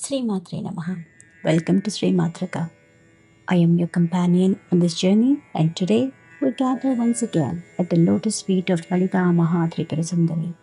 Sri Matre Namaha. Welcome to Sri Matrika. I am your companion on this journey, and today we gather once again at the lotus feet of Lalita Mahatripurasundari.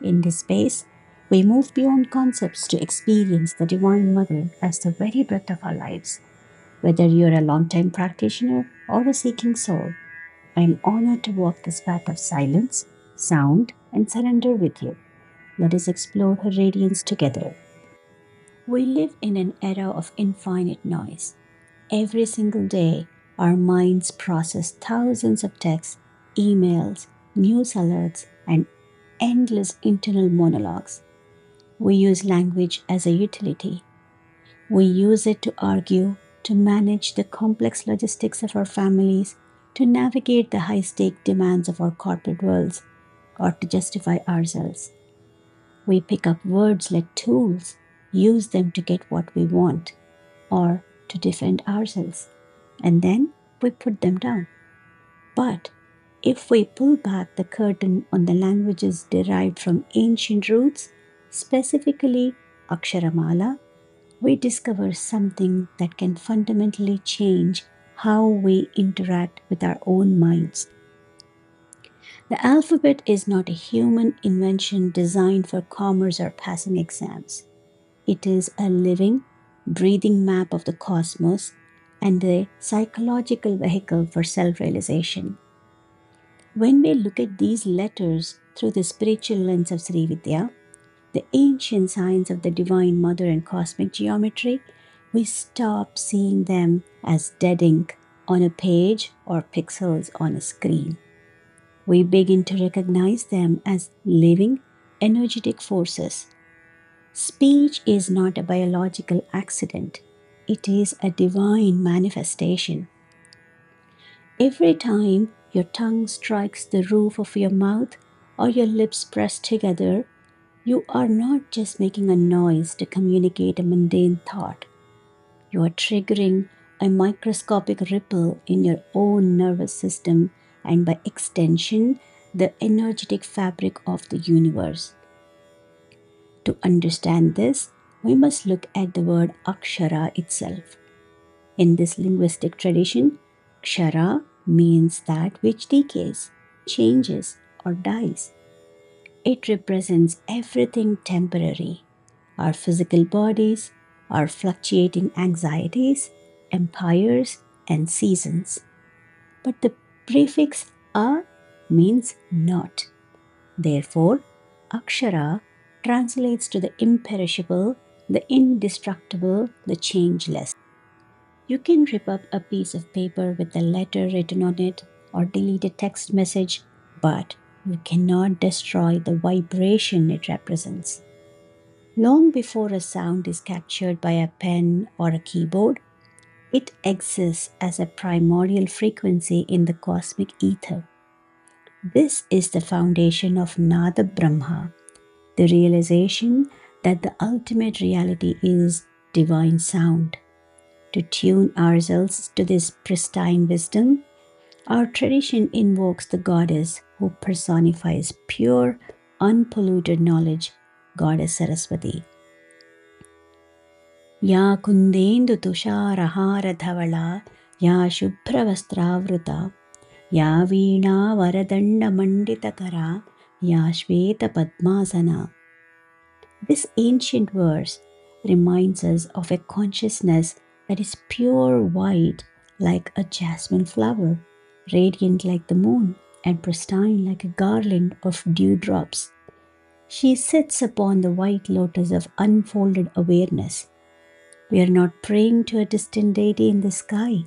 In this space, we move beyond concepts to experience the Divine Mother as the very breath of our lives. Whether you're a long-time practitioner or a seeking soul, I am honored to walk this path of silence, sound, and surrender with you. Let us explore her radiance together. We live in an era of infinite noise. Every single day, our minds process thousands of texts, emails, news alerts, and endless internal monologues. We use language as a utility. We use it to argue, to manage the complex logistics of our families, to navigate the high stake demands of our corporate worlds, or to justify ourselves. We pick up words like tools, use them to get what we want, or to defend ourselves, and then we put them down. But if we pull back the curtain on the languages derived from ancient roots, specifically Aksharamala, we discover something that can fundamentally change how we interact with our own minds. The alphabet is not a human invention designed for commerce or passing exams. It is a living, breathing map of the cosmos and a psychological vehicle for self realization. When we look at these letters through the spiritual lens of Srividya, the ancient science of the Divine Mother and cosmic geometry, we stop seeing them as dead ink on a page or pixels on a screen. We begin to recognize them as living, energetic forces. Speech is not a biological accident, it is a divine manifestation. Every time your tongue strikes the roof of your mouth or your lips press together, you are not just making a noise to communicate a mundane thought. You are triggering a microscopic ripple in your own nervous system and, by extension, the energetic fabric of the universe. To understand this, we must look at the word akshara itself. In this linguistic tradition, kshara means that which decays, changes, or dies. It represents everything temporary, our physical bodies, our fluctuating anxieties, empires, and seasons. But the prefix a means not. Therefore, akshara translates to the imperishable, the indestructible, the changeless. You can rip up a piece of paper with a letter written on it or delete a text message, but you cannot destroy the vibration it represents. Long before a sound is captured by a pen or a keyboard, it exists as a primordial frequency in the cosmic ether. This is the foundation of Nada Brahma, the realization that the ultimate reality is divine sound. To tune ourselves to this pristine wisdom, our tradition invokes the goddess who personifies pure, unpolluted knowledge, Goddess Saraswati. Ya kundendu tusharahara dhavala, ya shubhravastravruta, ya veena varadanda manditakara, ya shveta padmasana. This ancient verse reminds us of a consciousness that is pure white like a jasmine flower, radiant like the moon, and pristine like a garland of dewdrops. She sits upon the white lotus of unfolded awareness. We are not praying to a distant deity in the sky.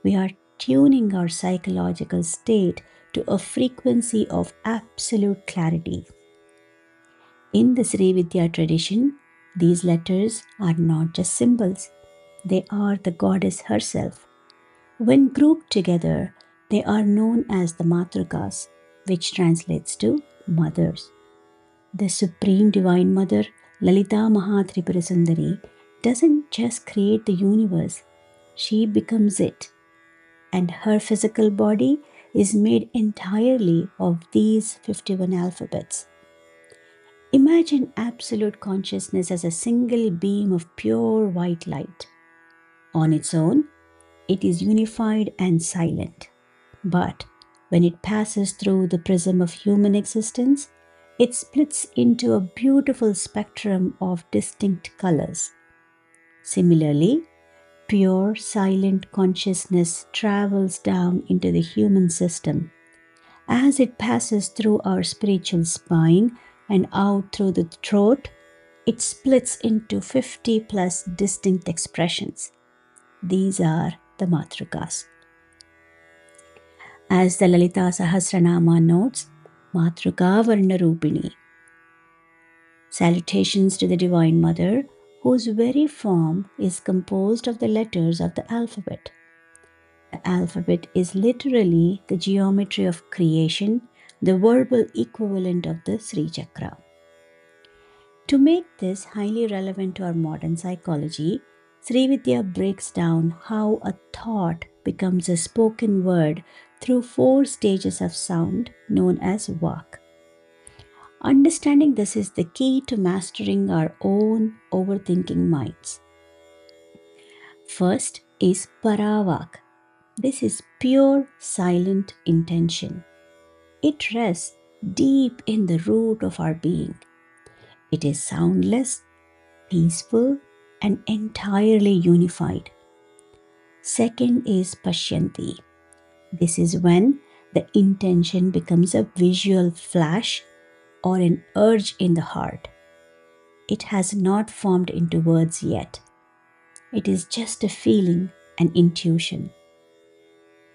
We are tuning our psychological state to a frequency of absolute clarity. In the Srividya tradition, these letters are not just symbols, they are the goddess herself. When grouped together, they are known as the Matrikas, which translates to mothers. The Supreme Divine Mother, Lalita Mahatripurasundari, doesn't just create the universe, she becomes it. And her physical body is made entirely of these 51 alphabets. Imagine absolute consciousness as a single beam of pure white light. On its own, it is unified and silent. But when it passes through the prism of human existence, it splits into a beautiful spectrum of distinct colors. Similarly, pure silent consciousness travels down into the human system. As it passes through our spiritual spine and out through the throat, it splits into 50 plus distinct expressions. These are the matrikas. As the Lalita Sahasranama notes, Matruka Varnarupini. Salutations to the Divine Mother, whose very form is composed of the letters of the alphabet. The alphabet is literally the geometry of creation, the verbal equivalent of the Sri Chakra. To make this highly relevant to our modern psychology, Srividya breaks down how a thought becomes a spoken word through 4 stages of sound known as vak. Understanding this is the key to mastering our own overthinking minds. First is paravak. This is pure silent intention. It rests deep in the root of our being. It is soundless, peaceful, and entirely unified. Second is Pashyanti. This is when the intention becomes a visual flash or an urge in the heart. It has not formed into words yet. It is just a feeling, an intuition.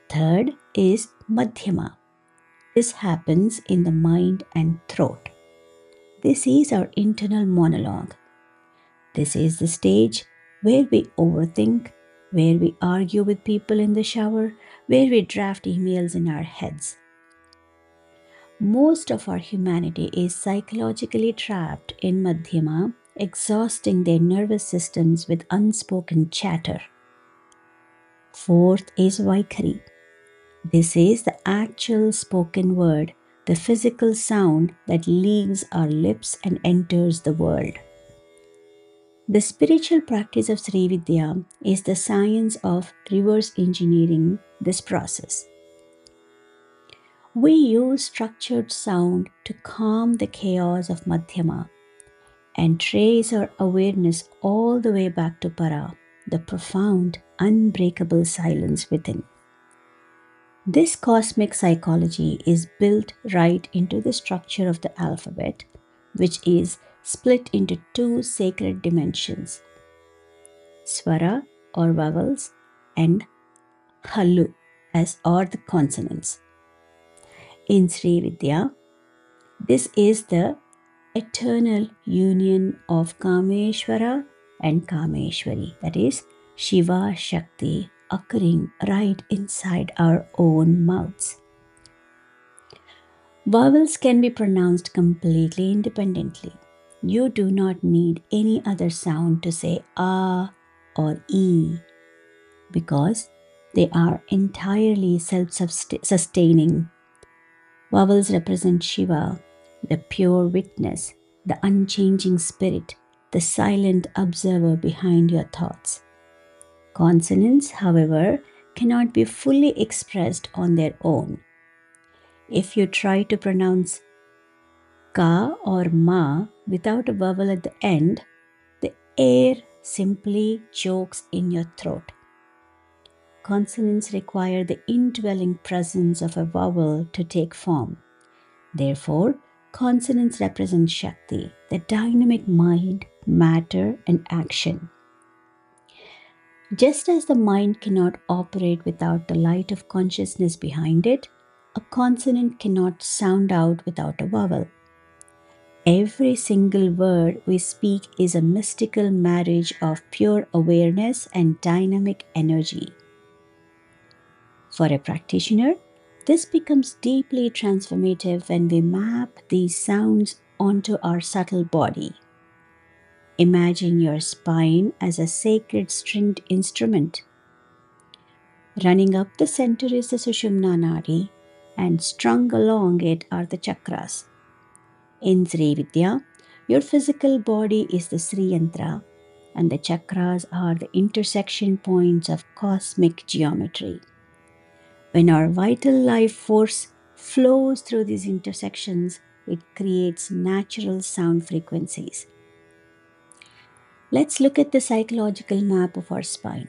Third is Madhyama. This happens in the mind and throat. This is our internal monologue. This is the stage where we overthink, where we argue with people in the shower, where we draft emails in our heads. Most of our humanity is psychologically trapped in Madhyama, exhausting their nervous systems with unspoken chatter. Fourth is Vaikhari. This is the actual spoken word, the physical sound that leaves our lips and enters the world. The spiritual practice of Srividya is the science of reverse engineering this process. We use structured sound to calm the chaos of Madhyama and trace our awareness all the way back to Para, the profound, unbreakable silence within. This cosmic psychology is built right into the structure of the alphabet, which is split into 2 sacred dimensions, Swara or vowels and Hallu as or the consonants. In Srividya, this is the eternal union of Kameshwara and Kameshwari, that is Shiva Shakti occurring right inside our own mouths. Vowels can be pronounced completely independently. You do not need any other sound to say A or E because they are entirely self-sustaining. Vowels represent Shiva, the pure witness, the unchanging spirit, the silent observer behind your thoughts. Consonants, however, cannot be fully expressed on their own. If you try to pronounce ka or ma without a vowel at the end, the air simply chokes in your throat. Consonants require the indwelling presence of a vowel to take form. Therefore, consonants represent Shakti, the dynamic mind, matter, and action. Just as the mind cannot operate without the light of consciousness behind it, a consonant cannot sound out without a vowel. Every single word we speak is a mystical marriage of pure awareness and dynamic energy. For a practitioner, this becomes deeply transformative when we map these sounds onto our subtle body. Imagine your spine as a sacred stringed instrument. Running up the center is the Sushumna Nadi, and strung along it are the chakras. In Srividya, Your physical body is the Sri Yantra, and the chakras are the intersection points of cosmic geometry. When our vital life force flows through these intersections, it creates natural sound frequencies. Let's look at the psychological map of our spine.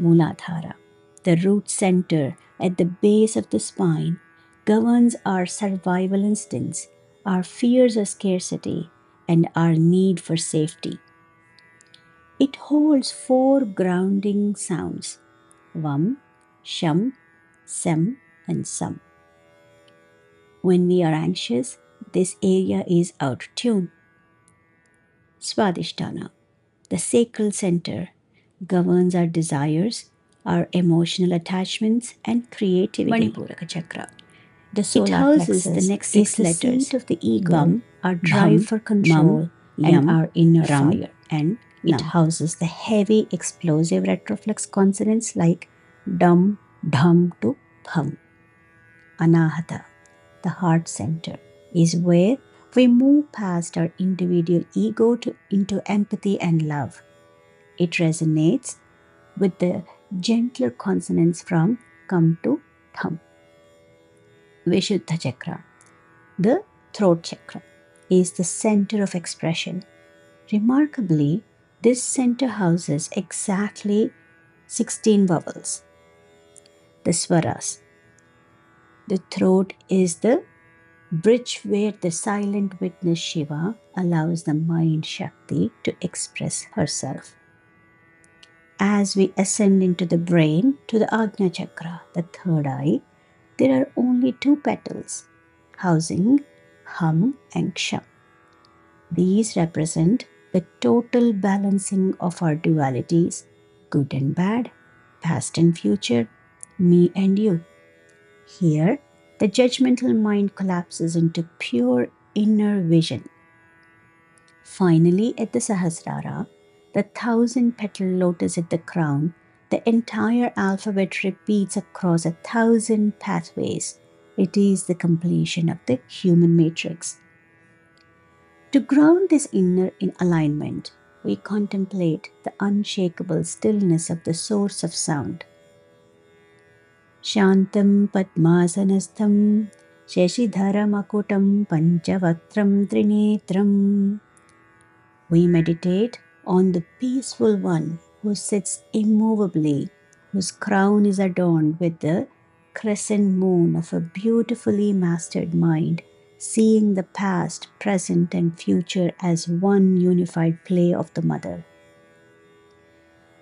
Muladhara, the root center at the base of the spine, governs our survival instincts, our fears of scarcity, and our need for safety. It holds four grounding sounds: Vam, Sham, Sam, and Sam. When we are anxious, this area is out of tune. Swadhisthana, the sacral center, governs our desires, our emotional attachments, and creativity. Manipuraka chakra. The solar plexus the next six is the letters seat of the ego, Vam, our drive for control, and our inner fire. And it houses the heavy, explosive retroflex consonants like dum, dham to pham. Anahata, the heart center, is where we move past our individual ego into empathy and love. It resonates with the gentler consonants from kam to tham. Vishuddha chakra, the throat chakra, is the center of expression. Remarkably, this center houses exactly 16 vowels, the swaras. The throat is the bridge where the silent witness Shiva allows the mind Shakti to express herself. As we ascend into the brain to the Ajna chakra, the third eye, there are only two petals, housing Hum and Ksham. These represent the total balancing of our dualities, good and bad, past and future, me and you. Here, the judgmental mind collapses into pure inner vision. Finally, at the Sahasrara, the 1,000-petal lotus at the crown, the entire alphabet repeats across 1,000 pathways. It is the completion of the human matrix. To ground this inner in alignment, we contemplate the unshakable stillness of the source of sound. Shantam Padmasanastham Shashidharamakutam Panchavatram Trinetram. We meditate on the peaceful one who sits immovably, whose crown is adorned with the crescent moon of a beautifully mastered mind, seeing the past, present, and future as one unified play of the Mother.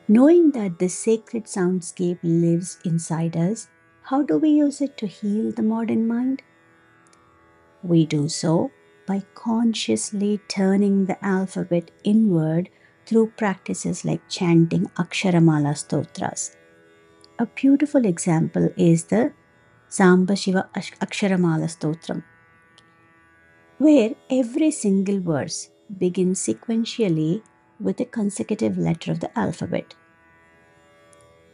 Knowing that this sacred soundscape lives inside us, how do we use it to heal the modern mind? We do so by consciously turning the alphabet inward through practices like chanting Aksharamala stotras. A beautiful example is the Samba Shiva Aksharamala stotram, where every single verse begins sequentially with a consecutive letter of the alphabet.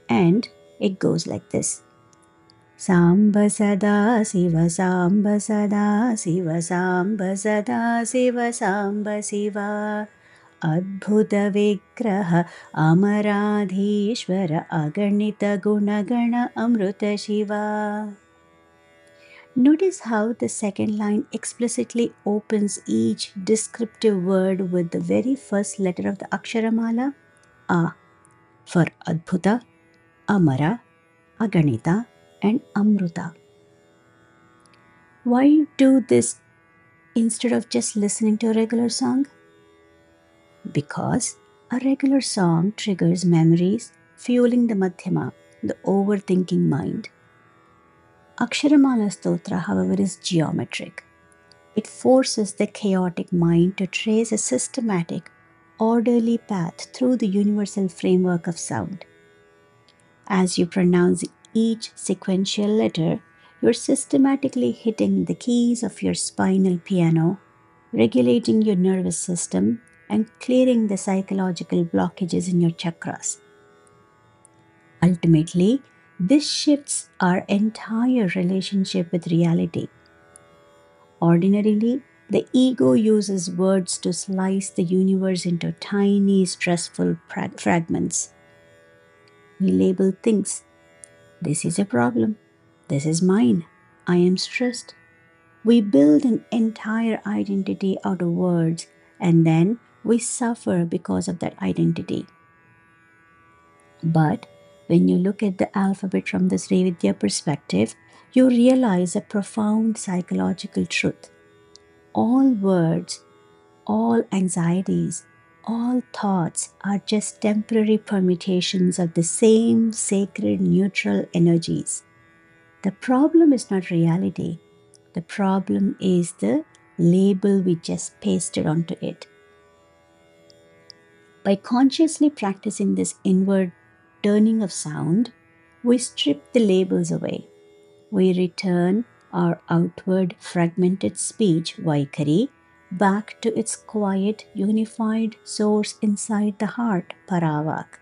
And it goes like this. Samba Sada Siva Samba Sada Siva Samba Sada Siva Samba Siva Adbhuta Vigraha Amaradhishwara Aganita Gunagana Amruta Shiva. Notice how the second line explicitly opens each descriptive word with the very first letter of the Aksharamala, A, for Adbhuta, Amara, Aganita, and Amruta. Why do this instead of just listening to a regular song? Because a regular song triggers memories, fueling the Madhyama, the overthinking mind. Aksharamala Stotra, however, is geometric. It forces the chaotic mind to trace a systematic, orderly path through the universal framework of sound. As you pronounce each sequential letter, you're systematically hitting the keys of your spinal piano, regulating your nervous system, and clearing the psychological blockages in your chakras. Ultimately, this shifts our entire relationship with reality. Ordinarily, The ego uses words to slice the universe into tiny, stressful fragments. We label things. This is a problem. This is mine. I am stressed. We build an entire identity out of words, and then we suffer because of that identity. But when you look at the alphabet from the Srividya perspective, you realize a profound psychological truth. All words, all anxieties, all thoughts are just temporary permutations of the same sacred neutral energies. The problem is not reality. The problem is the label we just pasted onto it. By consciously practicing this inward turning of sound, we strip the labels away. We return our outward fragmented speech, Vaikari, back to its quiet, unified source inside the heart, Paravak.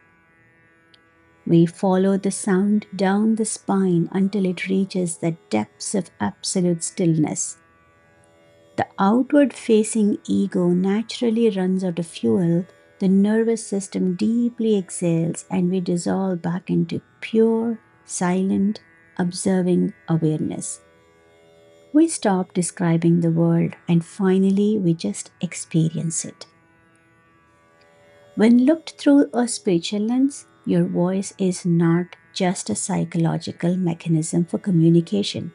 We follow the sound down the spine until it reaches the depths of absolute stillness. The outward facing ego naturally runs out of fuel, the nervous system deeply exhales, and we dissolve back into pure, silent, observing awareness. We stop describing the world and finally we just experience it. When looked through a spiritual lens, your voice is not just a psychological mechanism for communication.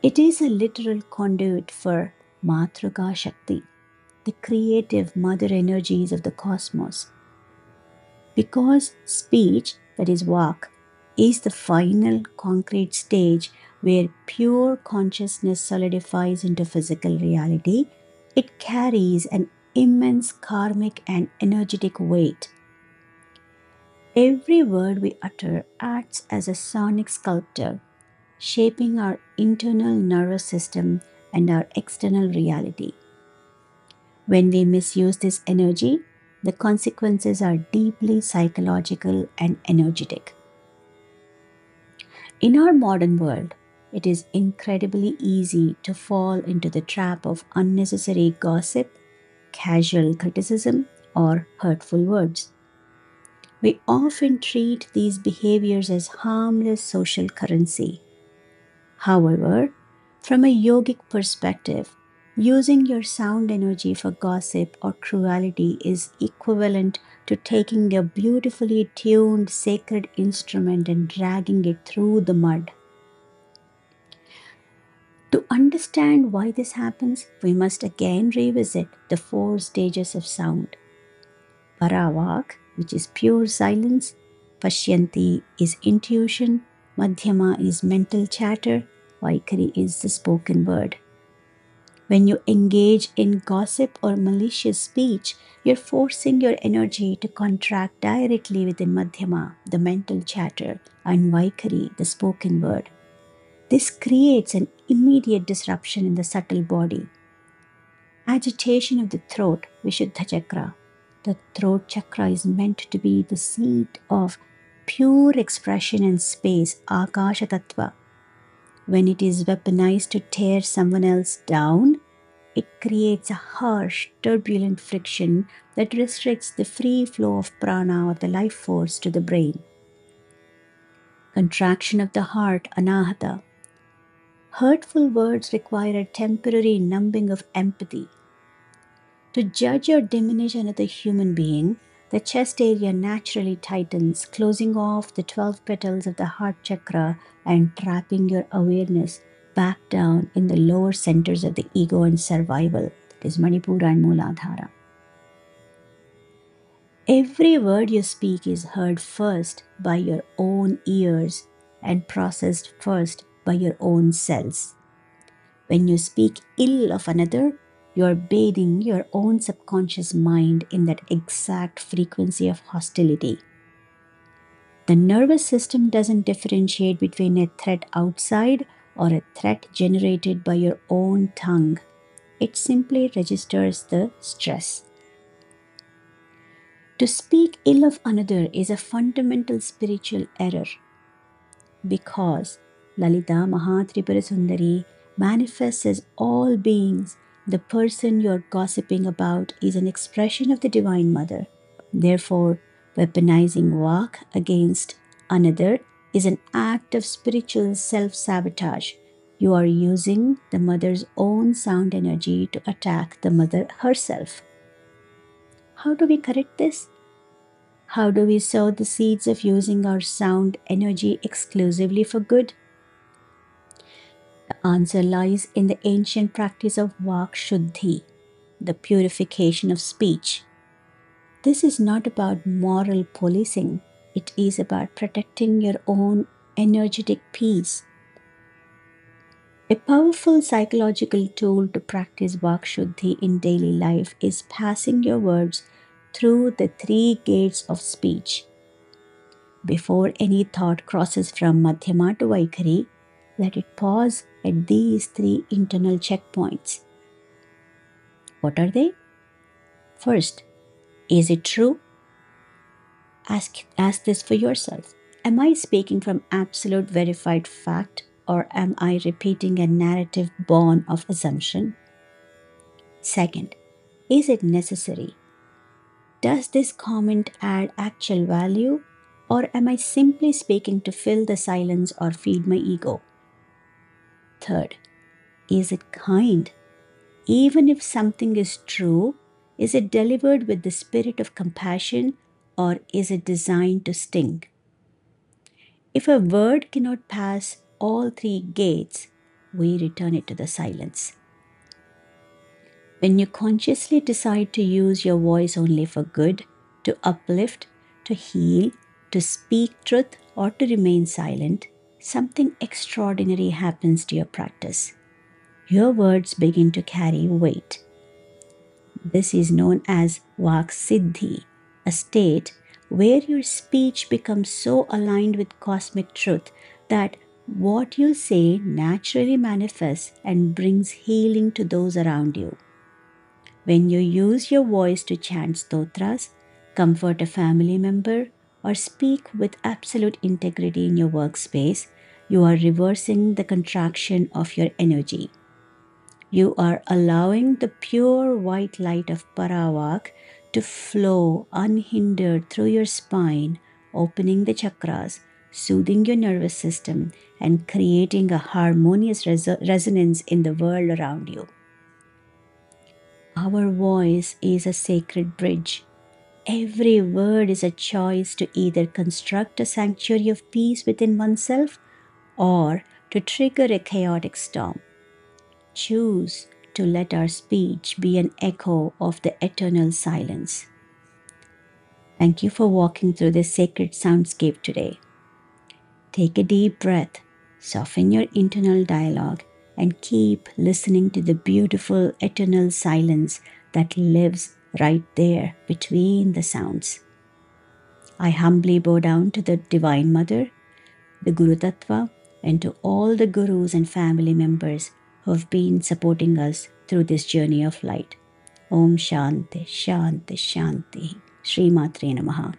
It is a literal conduit for Matrika Shakti, the creative mother energies of the cosmos. Because speech, that is Vak, is the final concrete stage where pure consciousness solidifies into physical reality, it carries an immense karmic and energetic weight. Every word we utter acts as a sonic sculptor, shaping our internal nervous system and our external reality. When we misuse this energy, the consequences are deeply psychological and energetic. In our modern world, it is incredibly easy to fall into the trap of unnecessary gossip, casual criticism, or hurtful words. We often treat these behaviors as harmless social currency. However, from a yogic perspective, using your sound energy for gossip or cruelty is equivalent to taking a beautifully tuned sacred instrument and dragging it through the mud. To understand why this happens, we must again revisit the four stages of sound. Paravak, which is pure silence, Pashyanti is intuition, Madhyama is mental chatter, Vaikari is the spoken word. When you engage in gossip or malicious speech, you're forcing your energy to contract directly within Madhyama, the mental chatter, and Vaikari, the spoken word. This creates an immediate disruption in the subtle body. Agitation of the throat, Vishuddha Chakra. The throat chakra is meant to be the seat of pure expression and space, Akasha Tattva. When it is weaponized to tear someone else down, it creates a harsh, turbulent friction that restricts the free flow of prana or the life force to the brain. Contraction of the heart, Anahata. Hurtful words require a temporary numbing of empathy. To judge or diminish another human being, the chest area naturally tightens, closing off the 12 petals of the heart chakra and trapping your awareness back down in the lower centers of the ego and survival, that is Manipura and Mooladhara. Every word you speak is heard first by your own ears and processed first by your own cells. When you speak ill of another, you are bathing your own subconscious mind in that exact frequency of hostility. The nervous system doesn't differentiate between a threat outside or a threat generated by your own tongue. It simply registers the stress. To speak ill of another is a fundamental spiritual error because Lalita Mahatripura Sundari manifests as all beings The person you're gossiping about is an expression of the Divine Mother. Therefore, weaponizing Vak against another is an act of spiritual self sabotage. You are using the Mother's own sound energy to attack the Mother herself. How do we correct this? How do we sow the seeds of using our sound energy exclusively for good? The answer lies in the ancient practice of Vak Shuddhi, the purification of speech. This is not about moral policing, it is about protecting your own energetic peace. A powerful psychological tool to practice Vakshuddhi in daily life is passing your words through the three gates of speech. Before any thought crosses from Madhyama to Vaikhari, let it pause at these three internal checkpoints. What are they? First, is it true? Ask this for yourself. Am I speaking from absolute verified fact, or am I repeating a narrative born of assumption? Second, is it necessary? Does this comment add actual value, or am I simply speaking to fill the silence or feed my ego? Third, is it kind? Even if something is true, is it delivered with the spirit of compassion, or is it designed to sting? If a word cannot pass all three gates, we return it to the silence. When you consciously decide to use your voice only for good, to uplift, to heal, to speak truth, or to remain silent, something extraordinary happens to your practice. Your words begin to carry weight. This is known as Vak Siddhi, a state where your speech becomes so aligned with cosmic truth that what you say naturally manifests and brings healing to those around you. When you use your voice to chant stotras, comfort a family member, or speak with absolute integrity in your workspace, you are reversing the contraction of your energy. You are allowing the pure white light of Paravak to flow unhindered through your spine, opening the chakras, soothing your nervous system, and creating a harmonious resonance in the world around you. Our voice is a sacred bridge. Every word is a choice to either construct a sanctuary of peace within oneself or to trigger a chaotic storm. Choose to let our speech be an echo of the eternal silence. Thank you for walking through this sacred soundscape today. Take a deep breath, soften your internal dialogue, and keep listening to the beautiful eternal silence that lives right there between the sounds. I humbly bow down to the Divine Mother, the Guru Tattva, and to all the gurus and family members who have been supporting us through this journey of light. Om Shanti, Shanti, Shanti. Shri Matre Namaha.